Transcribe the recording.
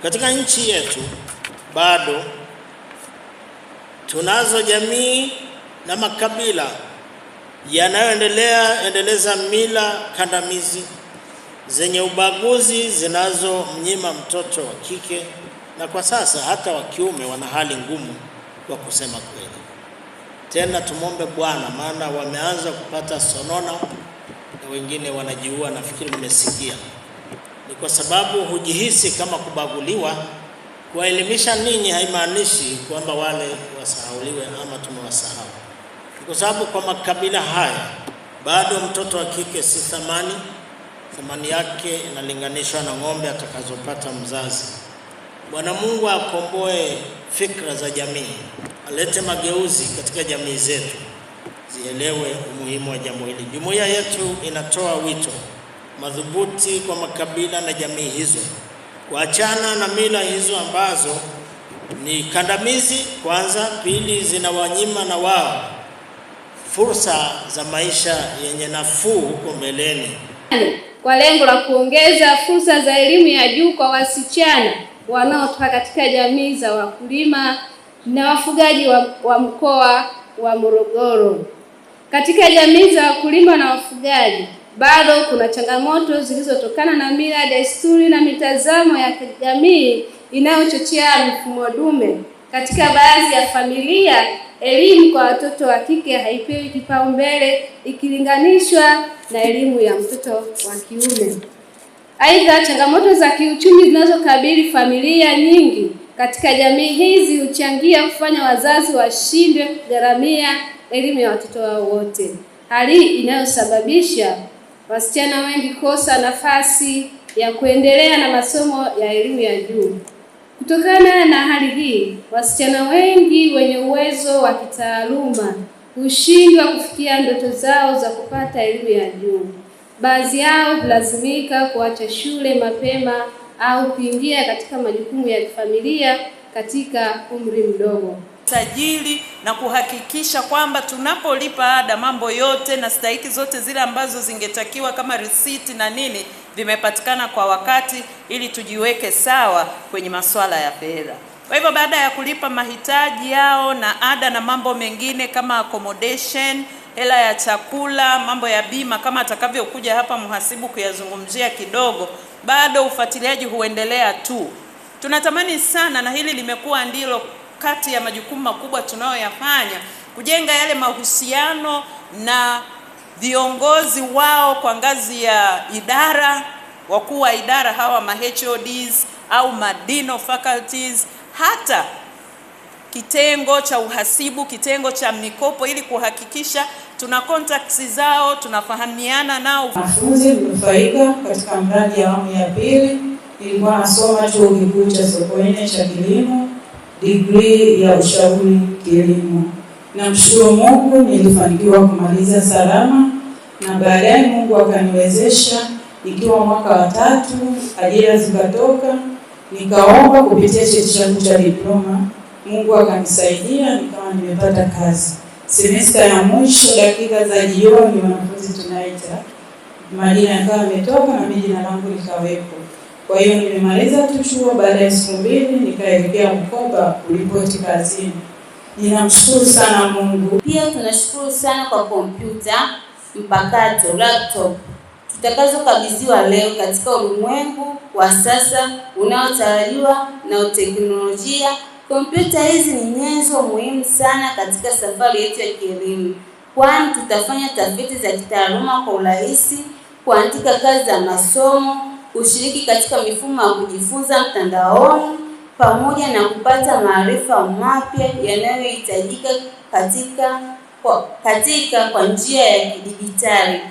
Katika nchi yetu bado tunazo jamii na makabila yanayoendeleza mila kandamizi zenye ubaguzi zinazomnyima mtoto wa kike na kwa sasa hata wa kiume wana hali ngumu kwa kusema kweli. Tena tumombe Bwana, maana wameanza kupata sonona na wengine wanajiua. Nafikiri mmesikia. Ni kwa sababu hujihisi kama kubaguliwa. Kuwaelimisha ninyi haimaanishi kwamba wale wasahauliwe ama tumewasahau. Ni kwa sababu kwa makabila haya bado mtoto wa kike si thamani yake inalinganishwa na ng'ombe atakazopata mzazi. Bwana Mungu akomboe fikra za jamii, alete mageuzi katika jamii zetu, zielewe umuhimu wa jambo hili. Jumuiya yetu inatoa wito madhubuti kwa makabila na jamii hizo kuachana na mila hizo ambazo ni kandamizi kwanza, pili zinawanyima na wao fursa za maisha yenye nafuu huko mbeleni, kwa lengo la kuongeza fursa za elimu ya juu kwa wasichana wanaotoka katika jamii za wakulima na wafugaji wa mkoa wa Morogoro. Katika jamii za wakulima na wafugaji bado kuna changamoto zilizotokana na mila, desturi na mitazamo ya kijamii inayochochea mifumo dume. Katika baadhi ya familia, elimu kwa watoto wa kike haipewi kipaumbele ikilinganishwa na elimu ya mtoto wa kiume. Aidha, changamoto za kiuchumi zinazokabili familia nyingi katika jamii hizi huchangia kufanya wazazi washindwe kugharamia elimu ya watoto wao wote, hali inayosababisha wasichana wengi kosa nafasi ya kuendelea na masomo ya elimu ya juu. Kutokana na hali hii, wasichana wengi wenye uwezo wa kitaaluma hushindwa kufikia ndoto zao za kupata elimu ya juu. Baadhi yao hulazimika kuacha shule mapema au kuingia katika majukumu ya familia katika umri mdogo. Sajili na kuhakikisha kwamba tunapolipa ada mambo yote na stahiki zote zile ambazo zingetakiwa kama risiti na nini vimepatikana kwa wakati, ili tujiweke sawa kwenye masuala ya fedha. Kwa hivyo baada ya kulipa mahitaji yao na ada na mambo mengine kama accommodation, hela ya chakula, mambo ya bima kama atakavyokuja hapa mhasibu kuyazungumzia kidogo, bado ufuatiliaji huendelea tu. Tunatamani sana, na hili limekuwa ndilo kati ya majukumu makubwa tunayoyafanya, kujenga yale mahusiano na viongozi wao kwa ngazi ya idara, wakuu wa idara hawa HODs au madino faculties, hata kitengo cha uhasibu, kitengo cha mikopo, ili kuhakikisha tuna contacts zao, tunafahamiana nao. Wanafunzi kunufaika katika mradi ya awamu ya pili. Nilikuwa nasoma chuo kikuu cha Sokoine cha kilimo, degree ya ushauri kilimo. Namshukuru Mungu nilifanikiwa kumaliza salama, na baadaye Mungu akaniwezesha nikiwa mwaka wa 3 ajira zikatoka, nikaomba kupitia cheti changu cha diploma. Mungu akanisaidia nikawa nimepata kazi. Semester ya mwisho dakika za jioni, wanafunzi tunaita majina yakawa yametoka na mimi jina langu likawepo. Kwa hiyo nimemaliza tu chuo, baada ya siku 2 nikaelekea Mkoba kuripoti kazini. Ninamshukuru sana Mungu. Pia tunashukuru sana kwa kompyuta mpakato, laptop tutakazokabidhiwa leo katika ulimwengu wa sasa unaotawaliwa na teknolojia. Kompyuta hizi ni nyenzo muhimu sana katika safari yetu ya kielimu, kwani tutafanya tafiti za kitaaluma kwa urahisi, kuandika kazi za masomo, kushiriki katika mifumo ya kujifunza mtandaoni, pamoja na kupata maarifa mapya yanayohitajika katika kwa njia ya kidijitali.